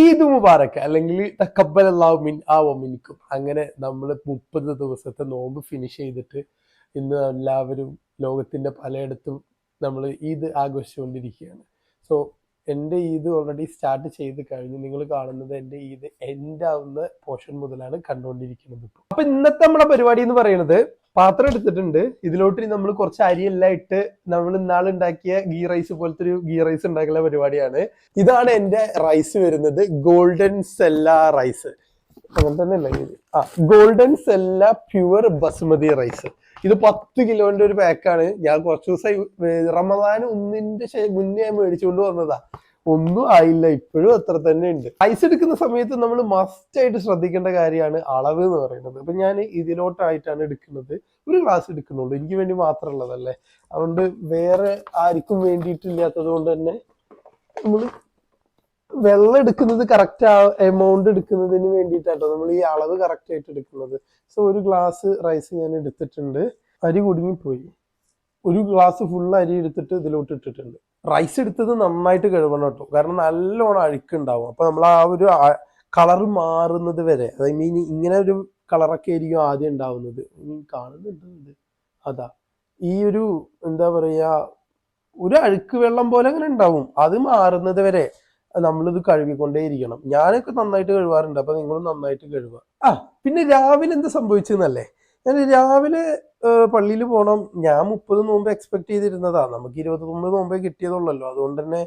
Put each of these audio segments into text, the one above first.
ഈദ് മുബാറക്ക് അല്ലെങ്കിൽ തക്കബ്ബലല്ലാഹു മിന്നാ വ മിൻകും. അങ്ങനെ നമ്മൾ 30 ദിവസത്തെ നോമ്പ് ഫിനിഷ് ചെയ്തിട്ട് ഇന്ന് എല്ലാവരും ലോകത്തിന്റെ പലയിടത്തും നമ്മൾ ഈദ് ആഘോഷിച്ചുകൊണ്ടിരിക്കുകയാണ്. സോ എൻ്റെ ഈദ് ഓൾറെഡി സ്റ്റാർട്ട് ചെയ്ത് കഴിഞ്ഞു. നിങ്ങൾ കാണുന്നത് എൻ്റെ ഈദ് എൻഡ് ആവുന്ന പോർഷൻ മുതലാണ് കണ്ടുകൊണ്ടിരിക്കുന്നത് ഇപ്പോൾ. അപ്പൊ ഇന്നത്തെ നമ്മുടെ പരിപാടി എന്ന് പറയുന്നത്, പാത്രം എടുത്തിട്ടുണ്ട്, ഇതിലോട്ട് നമ്മൾ കുറച്ച് അരിയെല്ലാം ഇട്ട് നമ്മൾ ഇന്നാൾ ഉണ്ടാക്കിയ ഗീ റൈസ് പോലത്തെ ഒരു ഗീ റൈസ് ഉണ്ടാക്കുന്ന പരിപാടിയാണ്. ഇതാണ് എൻ്റെ റൈസ് വരുന്നത്, ഗോൾഡൻ സെല്ല റൈസ്. അങ്ങനെ തന്നെ അല്ല golden sella pure basmati rice. ഇത് 10 കിലോന്റെ ഒരു പാക്കാണ്. ഞാൻ കുറച്ച് ദിവസമായി റമദാൻ ഒന്നിന്റെ മുന്നേ മേടിച്ചുകൊണ്ട് വന്നതാ. ഒന്നും ആയില്ല, ഇപ്പോഴും അത്ര തന്നെ ഉണ്ട്. റൈസ് എടുക്കുന്ന സമയത്ത് നമ്മൾ മസ്റ്റ് ആയിട്ട് ശ്രദ്ധിക്കേണ്ട കാര്യമാണ് അളവ് എന്ന് പറയുന്നത്. അപ്പൊ ഞാൻ ഇതിലോട്ടായിട്ടാണ് എടുക്കുന്നത്. ഒരു ഗ്ലാസ് എടുക്കുന്നുള്ളൂ, എനിക്ക് വേണ്ടി മാത്രമുള്ളതല്ലേ. അതുകൊണ്ട് വേറെ ആർക്കും വേണ്ടിയിട്ടില്ലാത്തത് കൊണ്ട് തന്നെ നമ്മൾ വെള്ളം എടുക്കുന്നത് കറക്റ്റ് എമൗണ്ട് എടുക്കുന്നതിന് വേണ്ടിയിട്ടാട്ടോ നമ്മൾ ഈ അളവ് കറക്റ്റ് ആയിട്ട് എടുക്കുന്നത്. സോ ഒരു ഗ്ലാസ് റൈസ് ഞാൻ എടുത്തിട്ടുണ്ട്. അരി കുടുങ്ങിപ്പോയി. ഒരു ഗ്ലാസ് ഫുൾ അരി എടുത്തിട്ട് ഇതിലോട്ട് ഇട്ടിട്ടുണ്ട്. റൈസ് എടുത്തത് നന്നായിട്ട് കഴുകണം കേട്ടോ, കാരണം നല്ലോണം അഴുക്കുണ്ടാവും. അപ്പൊ നമ്മൾ ആ ഒരു കളർ മാറുന്നത് വരെ, അതായത് മീൻ ഇങ്ങനെ ഒരു കളറൊക്കെ ആയിരിക്കും ആദ്യം ഉണ്ടാവുന്നത്. കാണുന്നുണ്ട് അതാ ഈ ഒരു എന്താ പറയാ, ഒരു അഴുക്ക് വെള്ളം പോലെ അങ്ങനെ ഉണ്ടാവും. അത് മാറുന്നത് വരെ നമ്മളിത് കഴുകിക്കൊണ്ടേയിരിക്കണം. ഞാനൊക്കെ നന്നായിട്ട് കഴുകാറുണ്ട്, അപ്പൊ നിങ്ങളും നന്നായിട്ട് കഴുകുക. പിന്നെ രാവിലെ എന്താ സംഭവിച്ചെന്നല്ലേ, ഞാൻ രാവിലെ പള്ളിയിൽ പോകണം. ഞാൻ 30 നോമ്പ് എക്സ്പെക്ട് ചെയ്തിരുന്നതാ. നമുക്ക് 29 നോമ്പേ കിട്ടിയതുള്ളല്ലോ. അതുകൊണ്ട് തന്നെ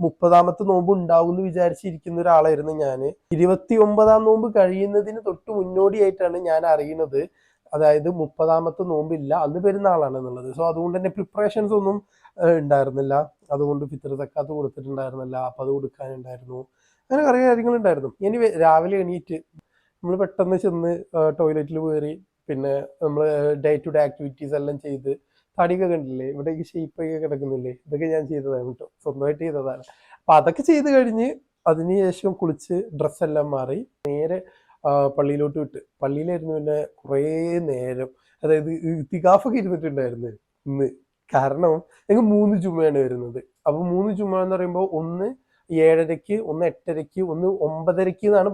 30ാമത്തെ നോമ്പ് ഉണ്ടാവും എന്ന് വിചാരിച്ചിരിക്കുന്ന ഒരാളായിരുന്നു ഞാൻ. 29ാം നോമ്പ് കഴിയുന്നതിന് തൊട്ട് മുന്നോടിയായിട്ടാണ് ഞാൻ അറിയുന്നത്, അതായത് 30ാമത്തെ നോമ്പില്ല, അന്ന് പെരുന്നാളാണ് എന്നുള്ളത്. സോ അതുകൊണ്ട് തന്നെ പ്രിപ്പറേഷൻസ് ഒന്നും ഉണ്ടായിരുന്നില്ല. അതുകൊണ്ട് ഫിത്ർ സക്കാത്ത് കൊടുത്തിട്ടുണ്ടായിരുന്നില്ല, അപ്പൊ അത് കൊടുക്കാനുണ്ടായിരുന്നു. അങ്ങനെ കുറേ കാര്യങ്ങളുണ്ടായിരുന്നു. ഇനി രാവിലെ എണീറ്റ് നമ്മൾ പെട്ടെന്ന് ചെന്ന് ടോയ്ലറ്റിൽ കയറി, പിന്നെ നമ്മൾ ഡേ ടു ഡേ ആക്ടിവിറ്റീസ് എല്ലാം ചെയ്ത്, തടിയൊക്കെ കണ്ടില്ലേ, ഇവിടേക്ക് ഷേപ്പൊക്കെ കിടക്കുന്നില്ലേ, ഇതൊക്കെ ഞാൻ ചെയ്തതാണ് കേട്ടോ, സ്വന്തമായിട്ട് ചെയ്തതാണ്. അപ്പൊ അതൊക്കെ ചെയ്ത് കഴിഞ്ഞ് അതിനുശേഷം കുളിച്ച് ഡ്രസ്സെല്ലാം മാറി നേരെ പള്ളിയിലോട്ട് വിട്ട്. പള്ളിയിലായിരുന്നു പിന്നെ കുറേ നേരം, അതായത് ഇത്തികാഫൊക്കെ ഇരുന്നിട്ടുണ്ടായിരുന്നു ഇന്ന്. കാരണം ഞങ്ങൾക്ക് 3 ജുമയാണ് വരുന്നത്. അപ്പൊ 3 ജുമ എന്ന് പറയുമ്പോൾ ഒന്ന് 7:30, ഒന്ന് 8:30, ഒന്ന് 9:30 എന്നാണ്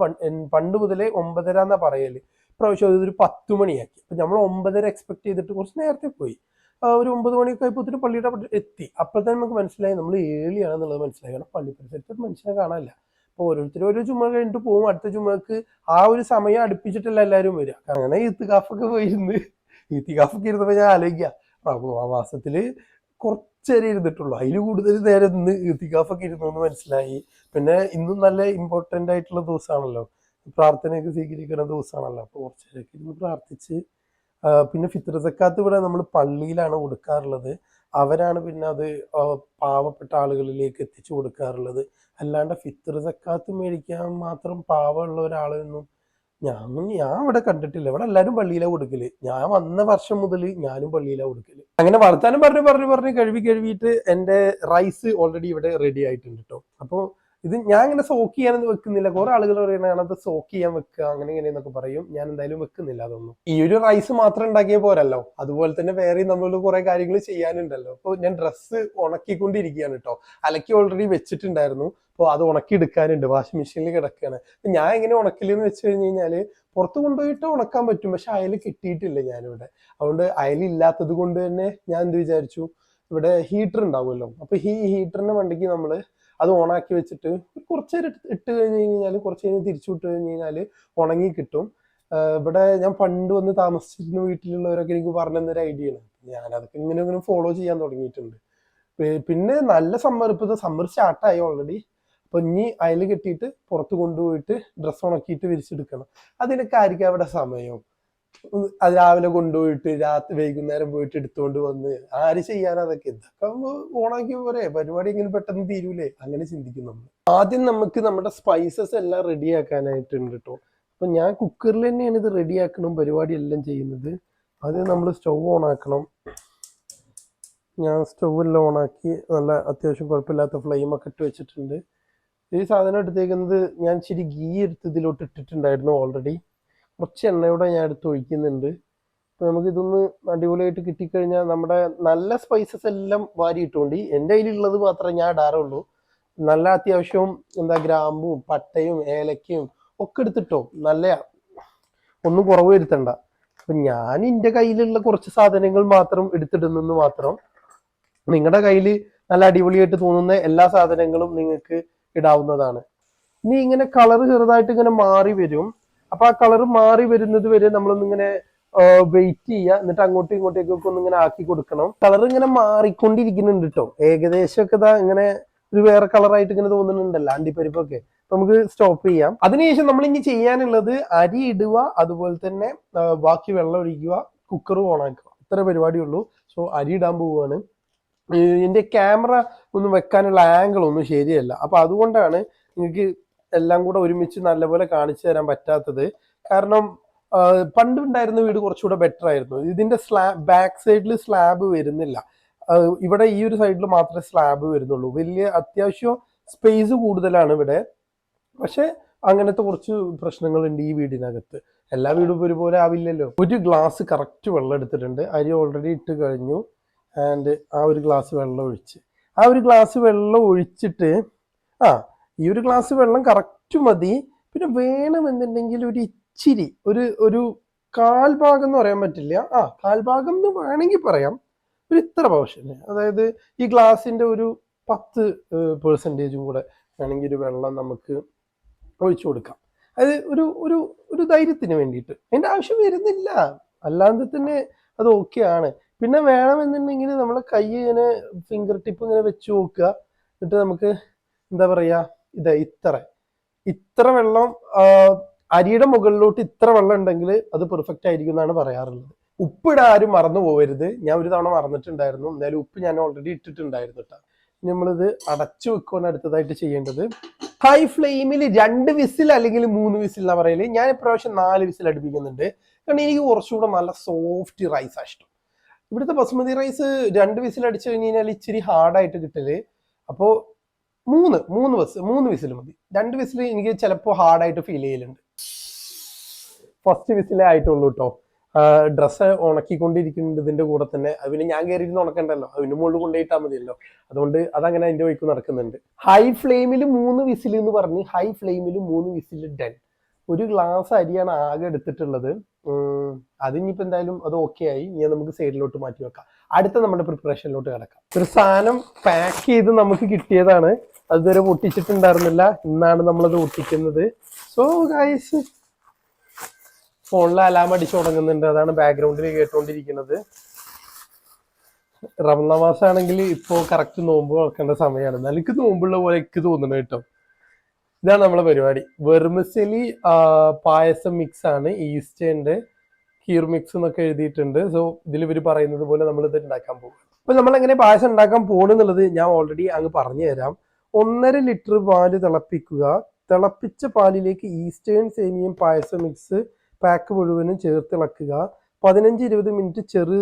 പണ്ട് മുതലേ 9:30 എന്നാ പറയല്. ഇപ്രാവശ്യം അതൊരു 10 മണിയാക്കി. അപ്പൊ നമ്മൾ 9:30 എക്സ്പെക്ട് ചെയ്തിട്ട് കുറച്ച് നേരത്തെ പോയി. ഒരു 9 മണിയൊക്കെ ആയപ്പോഴത്തേക്ക് പള്ളിയുടെ എത്തി. അപ്പോഴത്തേനും നമുക്ക് മനസ്സിലായി നമ്മൾ ഏളിയാണെന്നുള്ളത് മനസ്സിലായി. കാരണം പള്ളി പരിസരത്ത് മനുഷ്യനെ കാണാനില്ല. അപ്പൊ ഓരോരുത്തരും ഓരോ ചുമ കഴിഞ്ഞിട്ട് പോകും. അടുത്ത ചുമക്ക് ആ ഒരു സമയം അടുപ്പിച്ചിട്ടല്ല എല്ലാവരും വരിക. അങ്ങനെ ഇത്തികാഫൊക്കെ പോയിരുന്ന്, ഇത്തികാഫൊക്കെ ഇരുന്നപ്പോ ഞാൻ ആലോചിക്കുക, മാസത്തില് കുറച്ചേരെ ഇരുന്നിട്ടുള്ളൂ, അതിൽ കൂടുതൽ നേരം ഇന്ന് ഇത്തികാഫൊക്കെ ഇരുന്നു എന്ന് മനസ്സിലായി. പിന്നെ ഇന്നും നല്ല ഇമ്പോർട്ടൻ്റ് ആയിട്ടുള്ള ദിവസമാണല്ലോ, പ്രാർത്ഥനയൊക്കെ സ്വീകരിക്കുന്ന ദിവസമാണല്ലോ. അപ്പൊ കുറച്ചേരൊക്കെ ഇരുന്ന് പ്രാർത്ഥിച്ച്, പിന്നെ ഫിത്ർ സക്കാത്ത് ഇവിടെ നമ്മൾ പള്ളിയിലാണ് കൊടുക്കാറുള്ളത്. അവരാണ് പിന്നെ അത് പാവപ്പെട്ട ആളുകളിലേക്ക് എത്തിച്ചു കൊടുക്കാറുള്ളത്. അല്ലാണ്ട് ഫിത്ർ സക്കാത്ത് മേടിക്കാൻ മാത്രം പാവമുള്ള ഒരാളൊന്നും ഞാൻ ഇവിടെ കണ്ടിട്ടില്ല. ഇവിടെ എല്ലാവരും പള്ളിയിലാണ് കൊടുക്കല്. ഞാൻ വന്ന വർഷം മുതൽ ഞാനും പള്ളിയിലാണ് കൊടുക്കല്. അങ്ങനെ വർത്താനം പറഞ്ഞ് കഴുകിയിട്ട് എൻ്റെ റൈസ് ഓൾറെഡി ഇവിടെ റെഡി ആയിട്ടുണ്ട് കേട്ടോ. അപ്പോൾ ഇത് ഞാൻ ഇങ്ങനെ സോക്ക് ചെയ്യാനൊന്നും വെക്കുന്നില്ല. കുറെ ആളുകൾ പറയുന്നതാണ് അത് സോക്ക് ചെയ്യാൻ വെക്കുക അങ്ങനെ ഇങ്ങനെയെന്നൊക്കെ പറയും. ഞാൻ എന്തായാലും വെക്കുന്നില്ല അതൊന്നും. ഈ ഒരു റൈസ് മാത്രം ഉണ്ടാക്കിയ പോരല്ലോ, അതുപോലെ തന്നെ വേറെ നമ്മൾ കുറെ കാര്യങ്ങൾ ചെയ്യാനുണ്ടല്ലോ. അപ്പോൾ ഞാൻ ഡ്രസ്സ് ഉണക്കിക്കൊണ്ടിരിക്കുകയാണ് കേട്ടോ. അലക്കി ഓൾറെഡി വെച്ചിട്ടുണ്ടായിരുന്നു. അപ്പോൾ അത് ഉണക്കി എടുക്കാനുണ്ട്, വാഷിംഗ് മെഷീനിൽ കിടക്കുകയാണ്. അപ്പൊ ഞാൻ എങ്ങനെ ഉണക്കില്ലെന്ന് വെച്ച് കഴിഞ്ഞാല് പുറത്ത് കൊണ്ടുപോയിട്ട് ഉണക്കാൻ പറ്റും, പക്ഷെ അയൽ കിട്ടിയിട്ടില്ല ഞാനിവിടെ. അതുകൊണ്ട് അയലില്ലാത്തത് കൊണ്ട് തന്നെ ഞാൻ എന്ത് വിചാരിച്ചു, ഇവിടെ ഹീറ്റർ ഉണ്ടാവുമല്ലോ, അപ്പൊ ഈ ഹീറ്ററിന്റെ വണ്ടിക്ക് നമ്മൾ അത് ഓണാക്കി വെച്ചിട്ട് കുറച്ച് നേരം ഇട്ട് കഴിഞ്ഞ് കഴിഞ്ഞാൽ, കുറച്ച് കഴിഞ്ഞ് തിരിച്ചു വിട്ട് കഴിഞ്ഞ് കഴിഞ്ഞാൽ ഉണങ്ങി കിട്ടും. ഇവിടെ ഞാൻ പണ്ട് വന്ന് താമസിച്ചിരുന്ന വീട്ടിലുള്ളവരൊക്കെ എനിക്ക് പറഞ്ഞു തന്നൊരു ഐഡിയ ആണ്. ഞാൻ അതൊക്കെ ഇങ്ങനെ ഫോളോ ചെയ്യാൻ തുടങ്ങിയിട്ടുണ്ട്. പിന്നെ നല്ല സമ്മർ, ഇപ്പൊ സമ്മർ സ്റ്റാർട്ടായി ഓൾറെഡി. അപ്പൊ ഇനി അയൽ കെട്ടിയിട്ട് പുറത്ത് കൊണ്ടുപോയിട്ട് ഡ്രസ്സ് ഉണക്കിയിട്ട് വിരിച്ചെടുക്കണം. അതിനൊക്കെ ആയിരിക്കും അവിടെ സമയം. അത് രാവിലെ കൊണ്ടുപോയിട്ട് വൈകുന്നേരം പോയിട്ട് എടുത്തുകൊണ്ട് വന്ന് ആര് ചെയ്യാൻ അതൊക്കെ? ഇതൊക്കെ ഓണാക്കി പോരെ, പരിപാടി ഇങ്ങനെ പെട്ടെന്ന് തീരൂലേ? അങ്ങനെ ചിന്തിക്കും നമ്മൾ. ആദ്യം നമുക്ക് നമ്മുടെ സ്പൈസസ് എല്ലാം റെഡിയാക്കാനായിട്ടുണ്ട് കേട്ടോ. അപ്പൊ ഞാൻ കുക്കറിൽ തന്നെയാണ് ഇത് റെഡിയാക്കണം, പരിപാടി എല്ലാം ചെയ്യുന്നത്. ആദ്യം നമ്മൾ സ്റ്റൗ ഓണാക്കണം. ഞാൻ സ്റ്റൗ എല്ലാം ഓണാക്കി നല്ല അത്യാവശ്യം കുഴപ്പമില്ലാത്ത ഫ്ലെയിമൊക്കെ ഇട്ട് വെച്ചിട്ടുണ്ട്. ഈ സാധനം എടുത്തേക്കുന്നത് ഞാൻ ഇച്ചിരി ഗീ എടുത്ത് ഇതിലോട്ട് ഇട്ടിട്ടുണ്ടായിരുന്നു ഓൾറെഡി. കുറച്ച് എണ്ണയോടെ ഞാൻ എടുത്ത് ഒഴിക്കുന്നുണ്ട്. അപ്പോൾ നമുക്കിതൊന്ന് അടിപൊളിയായിട്ട് കിട്ടിക്കഴിഞ്ഞാൽ നമ്മുടെ നല്ല സ്പൈസസ് എല്ലാം വാരി ഇട്ടുകൊണ്ട് എൻ്റെ കയ്യിലുള്ളത് മാത്രമേ ഞാൻ ഇടാറുള്ളൂ. നല്ല അത്യാവശ്യവും എന്താ ഗ്രാമ്പും പട്ടയും ഏലക്കയും ഒക്കെ എടുത്തിട്ടോ, നല്ല ഒന്നും കുറവ് വരുത്തണ്ട. അപ്പൊ ഞാൻ എൻ്റെ കയ്യിലുള്ള കുറച്ച് സാധനങ്ങൾ മാത്രം എടുത്തിടുന്നെന്ന് മാത്രം. നിങ്ങളുടെ കയ്യിൽ നല്ല അടിപൊളിയായിട്ട് തോന്നുന്ന എല്ലാ സാധനങ്ങളും നിങ്ങൾക്ക് ഇടാവുന്നതാണ്. ഇനി ഇങ്ങനെ കളർ ചെറുതായിട്ട് ഇങ്ങനെ മാറി വരും. അപ്പൊ ആ കളർ മാറി വരുന്നത് വരെ നമ്മളൊന്നിങ്ങനെ വെയിറ്റ് ചെയ്യുക. എന്നിട്ട് അങ്ങോട്ടും ഇങ്ങോട്ടേക്കൊക്കെ ഒന്നിങ്ങനെ ആക്കി കൊടുക്കണം. കളർ ഇങ്ങനെ മാറിക്കൊണ്ടിരിക്കുന്നുണ്ട് കേട്ടോ. ഏകദേശമൊക്കെ ഇതാ ഇങ്ങനെ ഒരു വേറെ കളറായിട്ട് ഇങ്ങനെ തോന്നുന്നുണ്ടല്ലോ അണ്ടിപ്പരിപ്പൊക്കെ. നമുക്ക് സ്റ്റോപ്പ് ചെയ്യാം. അതിനുശേഷം നമ്മൾ ഇനി ചെയ്യാനുള്ളത് അരി ഇടുക, അതുപോലെ തന്നെ ബാക്കി വെള്ളം ഒഴിക്കുക, കുക്കർ ഓണാക്കുക. ഇത്ര പരിപാടിയുള്ളൂ. സോ അരി ഇടാൻ പോവുകയാണ്. എൻ്റെ ക്യാമറ ഒന്നും വെക്കാനുള്ള ആംഗിൾ ഒന്നും ശരിയല്ല. അപ്പൊ അതുകൊണ്ടാണ് നിങ്ങൾക്ക് എല്ലാം കൂടെ ഒരുമിച്ച് നല്ലപോലെ കാണിച്ചു തരാൻ പറ്റാത്തത്. കാരണം പണ്ടുണ്ടായിരുന്ന വീട് കുറച്ചുകൂടെ ബെറ്റർ ആയിരുന്നു. ഇതിന്റെ ബാക്ക് സൈഡിൽ സ്ലാബ് വരുന്നില്ല. ഇവിടെ ഈ ഒരു സൈഡിൽ മാത്രമേ സ്ലാബ് വരുന്നുള്ളൂ. വലിയ അത്യാവശ്യം സ്പേസ് കൂടുതലാണ് ഇവിടെ. പക്ഷെ അങ്ങനത്തെ കുറച്ച് പ്രശ്നങ്ങളുണ്ട് ഈ വീടിനകത്ത്. എല്ലാ വീടും ഒരുപോലെ ആവില്ലല്ലോ. ഒരു ഗ്ലാസ് കറക്റ്റ് വെള്ളം എടുത്തിട്ടുണ്ട്. അരി ഓൾറെഡി ഇട്ട് കഴിഞ്ഞു. ആൻഡ് ആ ഒരു ഗ്ലാസ് വെള്ളം ഒഴിച്ച്, ആ ഒരു ഗ്ലാസ് വെള്ളം ഒഴിച്ചിട്ട് ഈ ഒരു ഗ്ലാസ് വെള്ളം കറക്റ്റ് മതി. പിന്നെ വേണമെന്നുണ്ടെങ്കിൽ ഒരു ഇച്ചിരി ഒരു കാൽഭാഗം എന്ന് പറയാൻ പറ്റില്ല, കാൽഭാഗം എന്ന് വേണമെങ്കിൽ പറയാം. ഒരു ഇത്ര പോർഷന്, അതായത് ഈ ഗ്ലാസിന്റെ ഒരു 10% കൂടെ വേണമെങ്കിൽ ഒരു വെള്ളം നമുക്ക് ഒഴിച്ചു കൊടുക്കാം. അത് ഒരു ധൈര്യത്തിന് വേണ്ടിയിട്ട്. അതിന്റെ ആവശ്യം വരുന്നില്ല, അല്ലാതെ തന്നെ അത് ഓക്കെയാണ്. പിന്നെ വേണമെന്നുണ്ടെങ്കിൽ നമ്മളെ കൈ ഇങ്ങനെ ഫിംഗർ ടിപ്പ് ഇങ്ങനെ വെച്ച് നോക്കുക. എന്നിട്ട് നമുക്ക് എന്താ പറയാ, ഇത്ര വെള്ളം അരിയുടെ മുകളിലോട്ട് ഇത്ര വെള്ളം ഉണ്ടെങ്കിൽ അത് പെർഫെക്റ്റ് ആയിരിക്കും എന്നാണ് പറയാറുള്ളത്. ഉപ്പിടാൻ ആരും മറന്നു പോകരുത്. ഞാൻ ഒരു തവണ മറന്നിട്ടുണ്ടായിരുന്നു. എന്തായാലും ഉപ്പ് ഞാൻ ഓൾറെഡി ഇട്ടിട്ടുണ്ടായിരുന്നു കേട്ടോ. നമ്മളിത് അടച്ചു വെക്കുകയാണ് അടുത്തതായിട്ട് ചെയ്യേണ്ടത്. ഹൈ ഫ്ലെയിമിൽ 2 വിസിൽ അല്ലെങ്കിൽ 3 വിസിൽ എന്നാ പറയല്. ഞാൻ ഇപ്രാവശ്യം 4 വിസിൽ അടുപ്പിക്കുന്നുണ്ട്. കാരണം എനിക്ക് കുറച്ചുകൂടെ നല്ല സോഫ്റ്റ് റൈസ് ഇഷ്ടം. ഇവിടുത്തെ ബസുമതി റൈസ് 2 വിസിൽ അടിച്ചു കഴിഞ്ഞാൽ ഇച്ചിരി ഹാർഡായിട്ട് കിട്ടല്. അപ്പോൾ 3 വിസിൽ മതി. 2 വിസിൽ എനിക്ക് ചിലപ്പോൾ ഹാർഡായിട്ട് ഫീൽ ചെയ്യലുണ്ട്. ഫസ്റ്റ് വിസിലേ ആയിട്ടുള്ളൂ കേട്ടോ. ഡ്രസ്സ് ഉണക്കിക്കൊണ്ടിരിക്കുന്നുണ്ട് ഇതിന്റെ കൂടെ തന്നെ. അത് പിന്നെ ഞാൻ കയറിയിരുന്ന് ഉണക്കണ്ടല്ലോ, അതിന്റെ മുകളിൽ കൊണ്ടുപോയിട്ടാൽ മതിയല്ലോ. അതുകൊണ്ട് അതങ്ങനെ അതിന്റെ വഴിക്ക് നടക്കുന്നുണ്ട്. ഹൈ ഫ്ലെയിമിൽ 3 വിസിൽ എന്ന് പറഞ്ഞ് ഹൈ ഫ്ലെയിമിൽ 3 വിസിൽ ഡൺ. ഒരു ഗ്ലാസ് അരിയാണ് ആകെ എടുത്തിട്ടുള്ളത്. അതിനിപ്പോ എന്തായാലും അത് ഓക്കെ ആയി. ഇനി നമുക്ക് സൈഡിലോട്ട് മാറ്റി വെക്കാം. അടുത്ത നമ്മുടെ പ്രിപ്പറേഷനിലോട്ട് കിടക്കാം. ഒരു സാധനം പാക്ക് ചെയ്ത് നമുക്ക് കിട്ടിയതാണ്. അതുവരെ ഒട്ടിച്ചിട്ടുണ്ടായിരുന്നില്ല. ഇന്നാണ് നമ്മളത് ഒട്ടിക്കുന്നത്. സോ ഗൈസ്, ഫോണിൽ അലാം അടിച്ചു തുടങ്ങുന്നുണ്ട്. അതാണ് ബാക്ക്ഗ്രൗണ്ടിൽ കേട്ടോണ്ടിരിക്കുന്നത്. റമദാൻ മാസമാണെങ്കിൽ ഇപ്പോ കറക്റ്റ് നോമ്പ് നോക്കേണ്ട സമയമാണ്. എനിക്ക് നോമ്പുള്ള പോലെ എനിക്ക് തോന്നുന്നു കേട്ടോ. ഇതാണ് നമ്മളെ പരിപാടി. വെർമിസെലി പായസം മിക്സ് ആണ്. ഈസ്റ്റേന്റെ കീർ മിക്സ് എന്നൊക്കെ എഴുതിയിട്ടുണ്ട്. സോ ഇതിൽ ഇവർ പറയുന്നത് പോലെ നമ്മൾ ഇത് ഉണ്ടാക്കാൻ പോകും. അപ്പൊ നമ്മൾ എങ്ങനെ പായസം ഉണ്ടാക്കാൻ പോകുന്നുള്ളത് ഞാൻ ഓൾറെഡി അങ്ങ് പറഞ്ഞു തരാം. 1.5 ലിറ്റർ പാല് തിളപ്പിക്കുക. തിളപ്പിച്ച പാലിലേക്ക് ഈസ്റ്റേൺ സേമിയം പായസം മിക്സ് പാക്ക് മുഴുവനും ചേർത്തിളക്കുക. 15-20 മിനിറ്റ് ചെറു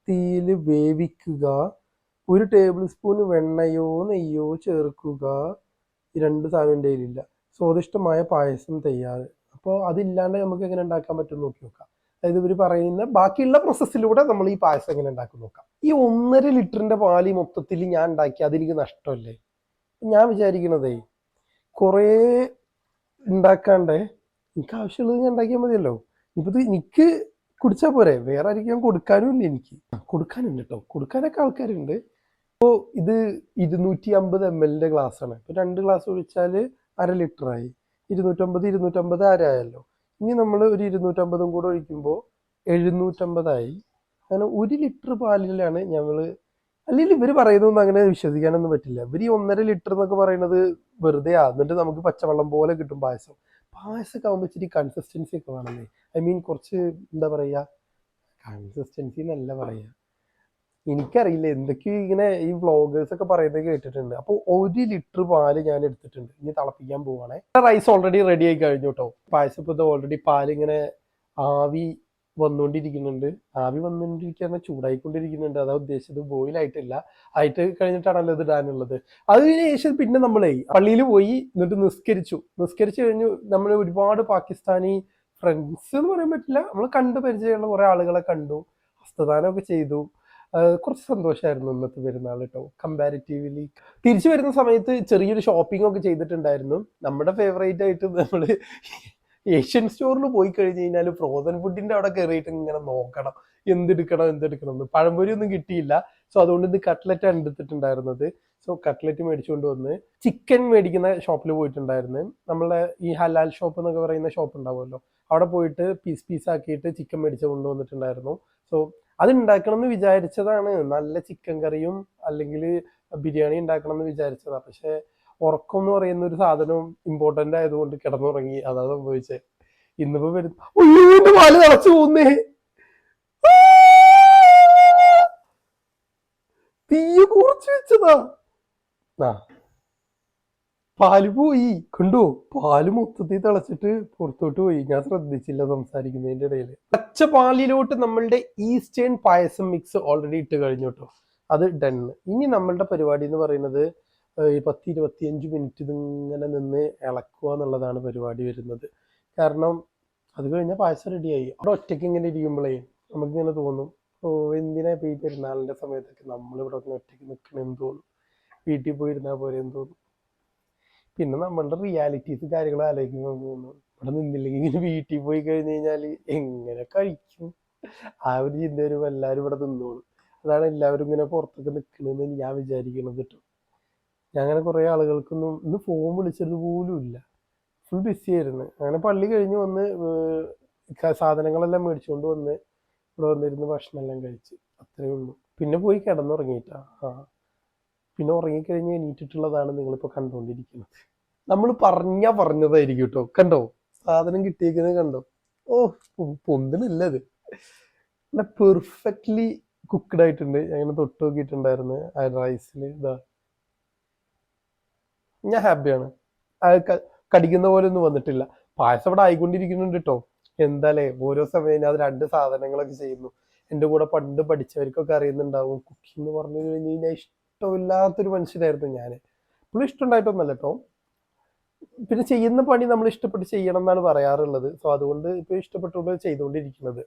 തീയിൽ വേവിക്കുക. 1 ടേബിൾ സ്പൂൺ വെണ്ണയോ നെയ്യോ ചേർക്കുക. 2 സാധനം എൻ്റെ കയ്യിലില്ല. സ്വാദിഷ്ടമായ പായസം തയ്യാറ്. അപ്പോൾ അതില്ലാണ്ട് നമുക്ക് എങ്ങനെ ഉണ്ടാക്കാൻ പറ്റും നോക്കി നോക്കാം. അതായത് ഇവർ പറയുന്ന ബാക്കിയുള്ള പ്രോസസ്സിലൂടെ നമ്മൾ ഈ പായസം എങ്ങനെ ഉണ്ടാക്കും നോക്കാം. ഈ 1.5 ലിറ്ററിന്റെ പാല് മൊത്തത്തിൽ ഞാൻ ഉണ്ടാക്കി അതെനിക്ക് നഷ്ടമല്ലേ? ഞാൻ വിചാരിക്കണതേ, കുറേ ഉണ്ടാക്കാണ്ട് എനിക്ക് ആവശ്യമുള്ളത് ഞാൻ ഉണ്ടാക്കിയാൽ മതിയല്ലോ. ഇപ്പൊ ഇത് എനിക്ക് കുടിച്ചാൽ പോരെ, വേറെ ആയിരിക്കും കൊടുക്കാനും ഇല്ല. എനിക്ക് കൊടുക്കാനുണ്ട് കേട്ടോ, കൊടുക്കാനൊക്കെ ആൾക്കാരുണ്ട്. അപ്പോൾ ഇത് 250 ml ഗ്ലാസ് ആണ്. ഇപ്പൊ 2 ഗ്ലാസ് ഒഴിച്ചാൽ 1/2 ലിറ്ററായി. 250 ആരായല്ലോ. ഇനി നമ്മൾ ഒരു 250 കൂടെ ഒഴിക്കുമ്പോൾ 750 അങ്ങനെ 1 ലിറ്റർ പാലിലാണ് ഞങ്ങള്. അല്ലെങ്കിൽ ഇവർ പറയുന്നതൊന്നും അങ്ങനെ വിശ്വസിക്കാനൊന്നും പറ്റില്ല. ഇവർ ഈ 1.5 ലിറ്റർ എന്നൊക്കെ പറയുന്നത് വെറുതെ എന്നിട്ട് നമുക്ക് പച്ചവെള്ളം പോലെ കിട്ടും പായസം. പായസമൊക്കെ ആകുമ്പോൾ ഇച്ചിരി കൺസിസ്റ്റൻസി ഒക്കെ വേണമെന്നേ. ഐ മീൻ കുറച്ച് എന്താ പറയുക, കൺസിസ്റ്റൻസി എന്നല്ല പറയുക, എനിക്കറിയില്ല, എന്തൊക്കെയോ ഇങ്ങനെ ഈ വ്ളോഗേഴ്സ് ഒക്കെ പറയുന്നത് കേട്ടിട്ടുണ്ട്. അപ്പോൾ 1 ലിറ്റർ പാല് ഞാൻ എടുത്തിട്ടുണ്ട്. ഇനി തിളപ്പിക്കാൻ പോവാണേ. റൈസ് ഓൾറെഡി റെഡി ആയി കഴിഞ്ഞു കേട്ടോ. പായസം ഇപ്പോൾ ഓൾറെഡി പാലിങ്ങനെ ആവി വന്നുകൊണ്ടിരിക്കുന്നുണ്ട്. ആവി വന്നുകൊണ്ടിരിക്കുന്ന ചൂടായിക്കൊണ്ടിരിക്കുന്നുണ്ട്. അതാ ഉദ്ദേശിച്ചത്, ബോയിൽ ആയിട്ടില്ല. ആയിട്ട് കഴിഞ്ഞിട്ടാണല്ലോ ഇത് ഇടാനുള്ളത്. അതിന് ശേഷം പിന്നെ നമ്മളെ പള്ളിയിൽ പോയി, എന്നിട്ട് നിസ്കരിച്ചു കഴിഞ്ഞു. നമ്മൾ ഒരുപാട് പാകിസ്ഥാനി ഫ്രണ്ട്സ് എന്ന് പറയാൻ പറ്റില്ല, നമ്മൾ കണ്ടു പരിചയമുള്ള കുറെ ആളുകളെ കണ്ടു. ഹസ്തദാനമൊക്കെ ചെയ്തു. കുറച്ച് സന്തോഷമായിരുന്നു ഇന്നത്തെ പെരുന്നാൾ കേട്ടോ. കമ്പാരിറ്റീവ്ലി തിരിച്ചു വരുന്ന സമയത്ത് ചെറിയൊരു ഷോപ്പിംഗ് ഒക്കെ ചെയ്തിട്ടുണ്ടായിരുന്നു. നമ്മുടെ ഫേവറേറ്റ് ആയിട്ട് നമ്മൾ ഏഷ്യൻ സ്റ്റോറിൽ പോയി കഴിഞ്ഞ് കഴിഞ്ഞാൽ ഫ്രോസൺ ഫുഡിന്റെ അവിടെ കയറിയിട്ട് ഇങ്ങനെ നോക്കണം എന്തെടുക്കണം എന്ന്. പഴംപൊരി ഒന്നും കിട്ടിയില്ല. സോ അതുകൊണ്ട് ഇന്ന് കട്ട്ലറ്റാണ് എടുത്തിട്ടുണ്ടായിരുന്നത്. സോ കട്ട്ലറ്റ് മേടിച്ചുകൊണ്ട് വന്ന് ചിക്കൻ മേടിക്കുന്ന ഷോപ്പിൽ പോയിട്ടുണ്ടായിരുന്നു. നമ്മളെ ഈ ഹലാൽ ഷോപ്പ് എന്നൊക്കെ പറയുന്ന ഷോപ്പ് ഉണ്ടാവുമല്ലോ, അവിടെ പോയിട്ട് പീസ് ആക്കിയിട്ട് ചിക്കൻ മേടിച്ച് കൊണ്ടുവന്നിട്ടുണ്ടായിരുന്നു. സോ അത് ഉണ്ടാക്കണം എന്ന് വിചാരിച്ചതാണ്. നല്ല ചിക്കൻ കറിയും അല്ലെങ്കിൽ ബിരിയാണി ഉണ്ടാക്കണം എന്ന് വിചാരിച്ചതാണ്. പക്ഷെ ഉറക്കം എന്ന് പറയുന്ന ഒരു സാധനം ഇമ്പോർട്ടന്റ് ആയതുകൊണ്ട് കിടന്നുറങ്ങി. അതാ സംഭവിച്ചത്. ഇന്നിപ്പോ വരുന്ന പാല് തിളച്ചു പോകുന്നേ. തീയ കുറച്ച് വെച്ചതാ. പാല് പോയി കണ്ടോ, പാല് മൊത്തത്തിൽ തിളച്ചിട്ട് പുറത്തോട്ട് പോയി. ഞാൻ ശ്രദ്ധിച്ചില്ല സംസാരിക്കുന്നതിന്റെ ഇടയിൽ. പച്ച പാലിലോട്ട് നമ്മളുടെ ഈസ്റ്റേൺ പായസം മിക്സ് ഓൾറെഡി ഇട്ട് കഴിഞ്ഞു കേട്ടോ. അത് ഡൺ. ഇനി നമ്മളുടെ പരിപാടി എന്ന് പറയുന്നത് 10-25 മിനിറ്റ് ഇതിങ്ങനെ നിന്ന് ഇളക്കുക എന്നുള്ളതാണ് പരിപാടി വരുന്നത്. കാരണം അത് കഴിഞ്ഞാൽ പായസം റെഡിയായി. അവിടെ ഒറ്റയ്ക്ക് ഇങ്ങനെ ഇരിക്കുമ്പോഴേ നമുക്കിങ്ങനെ തോന്നും, ഓ എന്തിനാ ഈ പെരുന്നാളിന്റെ സമയത്തൊക്കെ നമ്മളിവിടെ ഒറ്റയ്ക്ക് നിൽക്കണമെന്ന് തോന്നും. വീട്ടിൽ പോയിരുന്നാൽ പോലെ എന്ന് തോന്നും. പിന്നെ നമ്മളുടെ റിയാലിറ്റീസ് കാര്യങ്ങൾ ആലോചിക്കുമ്പോൾ തോന്നും, ഇവിടെ നിന്നില്ലെങ്കിൽ ഇങ്ങനെ വീട്ടിൽ പോയി കഴിഞ്ഞ് കഴിഞ്ഞാൽ എങ്ങനെ കഴിക്കും. ആ ഒരു ചിന്ത വരുമ്പോൾ എല്ലാവരും ഇവിടെ നിന്നോളും. അതാണ് എല്ലാവരും ഇങ്ങനെ പുറത്തൊക്കെ നിൽക്കണമെന്ന് ഞാൻ വിചാരിക്കുന്നത് കേട്ടോ. ഞാൻ അങ്ങനെ കുറേ ആളുകൾക്കൊന്നും ഇന്ന് ഫോൺ വിളിച്ചത് പോലും ഇല്ല. ഫുൾ ബിസി ആയിരുന്നു. അങ്ങനെ പള്ളി കഴിഞ്ഞ് വന്ന് സാധനങ്ങളെല്ലാം മേടിച്ചുകൊണ്ട് വന്ന് ഇവിടെ വന്നിരുന്ന് ഭക്ഷണമെല്ലാം കഴിച്ച്, അത്രേ ഉള്ളൂ. പിന്നെ പോയി കിടന്നുറങ്ങിയിട്ടാ. പിന്നെ ഉറങ്ങിക്കഴിഞ്ഞ് എണീറ്റിട്ടുള്ളതാണ് നിങ്ങളിപ്പോൾ കണ്ടുകൊണ്ടിരിക്കുന്നത്. നമ്മൾ പറഞ്ഞതായിരിക്കും കേട്ടോ. കണ്ടോ സാധനം കിട്ടിയേക്കുന്നത് കണ്ടോ. ഓ പൊന്തിനില്ല അത്. നല്ല പെർഫെക്റ്റ്ലി കുക്ക്ഡ് ആയിട്ടുണ്ട്. അങ്ങനെ തൊട്ട് നോക്കിയിട്ടുണ്ടായിരുന്നു ആ റൈസിൽ. ഇതാ ഞാൻ ഹാപ്പിയാണ്. കടിക്കുന്ന പോലെ ഒന്നും വന്നിട്ടില്ല. പായസം ഇവിടെ ആയിക്കൊണ്ടിരിക്കുന്നുണ്ട് കേട്ടോ. എന്താലേ ഓരോ സമയം ഞാൻ 2 സാധനങ്ങളൊക്കെ ചെയ്യുന്നു. എൻ്റെ കൂടെ പണ്ട് പഠിച്ചവർക്കൊക്കെ അറിയുന്നുണ്ടാവും. കുക്കിംഗ് എന്ന് പറഞ്ഞു കഴിഞ്ഞ് കഴിഞ്ഞാൽ ഇഷ്ടമില്ലാത്തൊരു മനുഷ്യനായിരുന്നു ഞാൻ. ഇപ്പോഴും ഇഷ്ടമുണ്ടായിട്ടൊന്നല്ല കേട്ടോ. പിന്നെ ചെയ്യുന്ന പണി നമ്മൾ ഇഷ്ടപ്പെട്ട് ചെയ്യണം എന്നാണ് പറയാറുള്ളത്. സോ അതുകൊണ്ട് ഇപ്പൊ ഇഷ്ടപ്പെട്ടുകൊണ്ട് ചെയ്തുകൊണ്ടിരിക്കുന്നത്.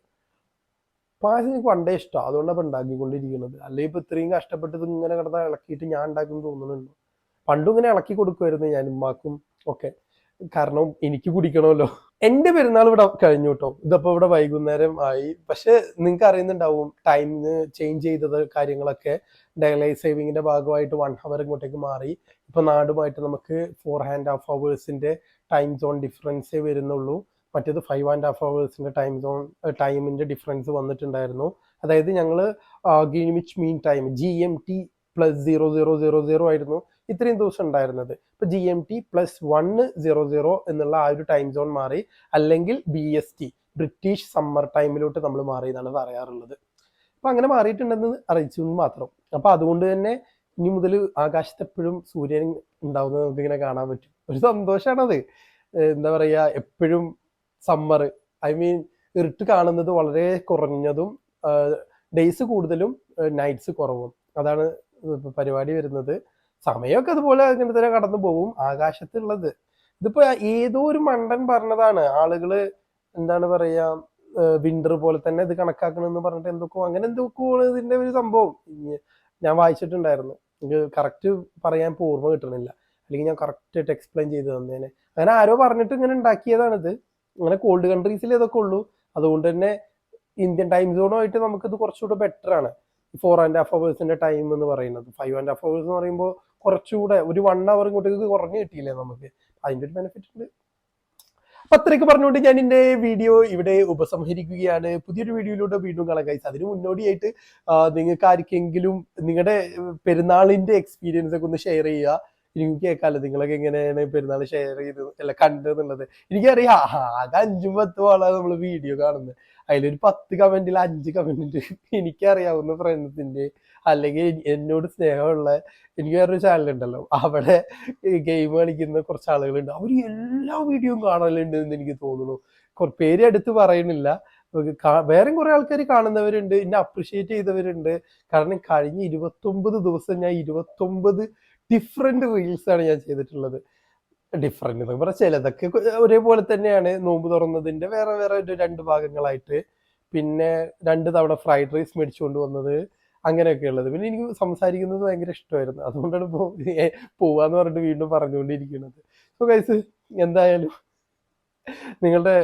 പായസം എനിക്ക് പണ്ടേ ഇഷ്ടമാണ്, അതുകൊണ്ടാണ് ഇപ്പൊ ഉണ്ടാക്കിക്കൊണ്ടിരിക്കുന്നത്. അല്ലെങ്കിൽ ഇപ്പൊ ഇത്രയും കഷ്ടപ്പെട്ട് ഇങ്ങനെ കിടന്ന് ഇളക്കിയിട്ട് ഞാൻ ഉണ്ടാക്കും തോന്നുന്നുണ്ടോ. പണ്ടും ഇങ്ങനെ ഇളക്കി കൊടുക്കുമായിരുന്നു ഞാൻ ഉമ്മാക്കും ഒക്കെ. കാരണം എനിക്ക് കുടിക്കണമല്ലോ. എന്റെ പെരുന്നാൾ ഇവിടെ കഴിഞ്ഞു കേട്ടോ. ഇതപ്പോ ഇവിടെ വൈകുന്നേരം ആയി. പക്ഷെ നിങ്ങൾക്ക് അറിയുന്നുണ്ടാവും ടൈമിന് ചേഞ്ച് ചെയ്തത് കാര്യങ്ങളൊക്കെ. ഡെയിലൈറ്റ് സേവിങ്ങിന്റെ ഭാഗമായിട്ട് 1 hour ഇങ്ങോട്ടേക്ക് മാറി. ഇപ്പൊ നാടുമായിട്ട് നമുക്ക് 4.5 hours ടൈം സോൺ ഡിഫറൻസേ വരുന്നുള്ളൂ. മറ്റേത് 5.5 hours ടൈമിന്റെ ഡിഫറൻസ് വന്നിട്ടുണ്ടായിരുന്നു. അതായത് ഞങ്ങള് ഗ്രീൻവിച്ച് മീൻ ടൈം GMT +0000 ആയിരുന്നു ഇത്രയും ദിവസം ഉണ്ടായിരുന്നത്. ഇപ്പൊ GMT +100 എന്നുള്ള ആ ഒരു ടൈം സോൺ മാറി. അല്ലെങ്കിൽ BST ബ്രിട്ടീഷ് സമ്മർ ടൈമിലോട്ട് നമ്മൾ മാറിയെന്നാണ് പറയാറുള്ളത്. അപ്പൊ അങ്ങനെ മാറിയിട്ടുണ്ടെന്ന് അറിയിച്ചു എന്ന് മാത്രം. അപ്പൊ അതുകൊണ്ട് തന്നെ ഇനി മുതൽ ആകാശത്ത് എപ്പോഴും സൂര്യൻ ഉണ്ടാവുന്നത് നമുക്ക് ഇങ്ങനെ കാണാൻ പറ്റും. ഒരു സന്തോഷമാണത്. എന്താ പറയാ, എപ്പോഴും സമ്മർ, ഐ മീൻ ഇരുട്ട് കാണുന്നത് വളരെ കുറഞ്ഞതും ഡേയ്സ് കൂടുതലും നൈറ്റ്സ് കുറവും. അതാണ് പരിപാടി വരുന്നത്. സമയമൊക്കെ അതുപോലെ അങ്ങനെ തന്നെ കടന്നു പോകും. ആകാശത്തുള്ളത് ഇതിപ്പോ ഏതോ ഒരു മണ്ടൻ പറഞ്ഞതാണ്. ആളുകള് എന്താണ് പറയാ, വിന്റർ പോലെ തന്നെ ഇത് കണക്കാക്കണമെന്ന് പറഞ്ഞിട്ട് അങ്ങനെ എന്തൊക്കെയാണ് ഇതിന്റെ ഒരു സംഭവം ഞാൻ വായിച്ചിട്ടുണ്ടായിരുന്നു. എനിക്ക് കറക്റ്റ് പറയാൻ ഓർമ്മ കിട്ടണില്ല, അല്ലെങ്കിൽ ഞാൻ കറക്റ്റ് ആയിട്ട് എക്സ്പ്ലെയിൻ ചെയ്ത് തന്നേനെ. അങ്ങനെ ആരോ പറഞ്ഞിട്ട് ഇങ്ങനെ ഉണ്ടാക്കിയതാണിത്. അങ്ങനെ കോൾഡ് കൺട്രീസിൽ ഇതൊക്കെ ഉള്ളൂ. അതുകൊണ്ട് തന്നെ ഇന്ത്യൻ ടൈം സോണുമായിട്ട് നമുക്കിത് കുറച്ചുകൂടെ ബെറ്റർ ആണ്. 4.5 hours ടൈം എന്ന് പറയുന്നത്. 5.5 hours എന്ന് പറയുമ്പോൾ കുറച്ചുകൂടെ ഒരു 1 hour ഇങ്ങോട്ടേക്ക് കുറഞ്ഞു കിട്ടിയില്ലേ നമുക്ക്. അതിന്റെ ഒരു ബെനിഫിറ്റ് ഉണ്ട്. അപ്പൊ അത്രയൊക്കെ പറഞ്ഞുകൊണ്ട് ഞാൻ എന്റെ വീഡിയോ ഇവിടെ ഉപസംഹരിക്കുകയാണ്. പുതിയൊരു വീഡിയോയിലൂടെ വീണ്ടും കാണാം ഗൈസ്. അതിന് മുന്നോടിയായിട്ട് നിങ്ങൾക്ക് ആർക്കെങ്കിലും നിങ്ങളുടെ പെരുന്നാളിന്റെ എക്സ്പീരിയൻസ് ഒക്കെ ഒന്ന് ഷെയർ ചെയ്യുക. എനിക്ക് കേൾക്കാമല്ലോ നിങ്ങളൊക്കെ എങ്ങനെയാണ് പെരുന്നാൾ ഷെയർ ചെയ്ത് അല്ല കണ്ടെന്നുള്ളത്. എനിക്കറിയാം ആകെ 5-10 ആളാണ് നമ്മൾ വീഡിയോ കാണുന്നത്. അതിലൊരു 10 കമന്റിൽ 5 കമന്റ് എനിക്കറിയാവുന്ന ഫ്രണ്ട്സിന്റെ അല്ലെങ്കിൽ എന്നോട് സ്നേഹമുള്ള എനിക്ക് വേറൊരു ചാനലുണ്ടല്ലോ, അവിടെ ഗെയിം കളിക്കുന്ന കുറച്ച് ആളുകളുണ്ട്. അവർ എല്ലാ വീഡിയോയും കാണലുണ്ട് എന്ന് എനിക്ക് തോന്നുന്നു. പേര് എടുത്ത് പറയുന്നില്ല. വേറെ കുറെ ആൾക്കാർ കാണുന്നവരുണ്ട്, എന്നെ അപ്രിഷിയേറ്റ് ചെയ്തവരുണ്ട്. കാരണം കഴിഞ്ഞ 29 ദിവസം ഞാൻ 29 ഡിഫറെന്റ് റീൽസ് ആണ് ഞാൻ ചെയ്തിട്ടുള്ളത്. ഡിഫറെന്റ് എന്ന് പറഞ്ഞാൽ ചിലതൊക്കെ ഒരേപോലെ തന്നെയാണ്. നോമ്പ് തുറന്നതിന്റെ വേറെ വേറെ 2 ഭാഗങ്ങളായിട്ട്. പിന്നെ 2 തവണ ഫ്രൈഡ് റൈസ് മേടിച്ചുകൊണ്ട് വന്നത്, അങ്ങനെയൊക്കെ ഉള്ളത്. പിന്നെ എനിക്ക് സംസാരിക്കുന്നത് ഭയങ്കര ഇഷ്ടമായിരുന്നു. അതുകൊണ്ടാണ് ഇപ്പോൾ പോവാന്ന് പറഞ്ഞിട്ട് വീണ്ടും പറഞ്ഞുകൊണ്ടിരിക്കുന്നത്. സോ ഗൈസ്, എന്തായാലും നിങ്ങളുടെ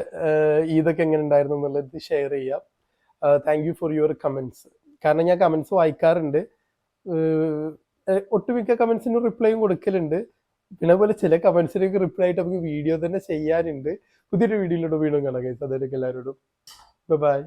ഈദൊക്കെ എങ്ങനെ ഉണ്ടായിരുന്നു എന്നുള്ളത് ഷെയർ ചെയ്യാം. Thank you for your comments. കാരണം ഞാൻ കമൻസ് വായിക്കാറുണ്ട്. ഒട്ടുമിക്ക കമൻസിനും റിപ്ലൈയും കൊടുക്കലുണ്ട്. പിന്നെ അതുപോലെ ചില കമൻസിനൊക്കെ റിപ്ലൈ ആയിട്ട് നമുക്ക് വീഡിയോ തന്നെ ചെയ്യാനുണ്ട്. പുതിയൊരു വീഡിയോയിലൂടെ വീണ്ടും കാണാം ഗൈസ്. അതുവരെയൊക്കെ എല്ലാവരോടും ബൈ.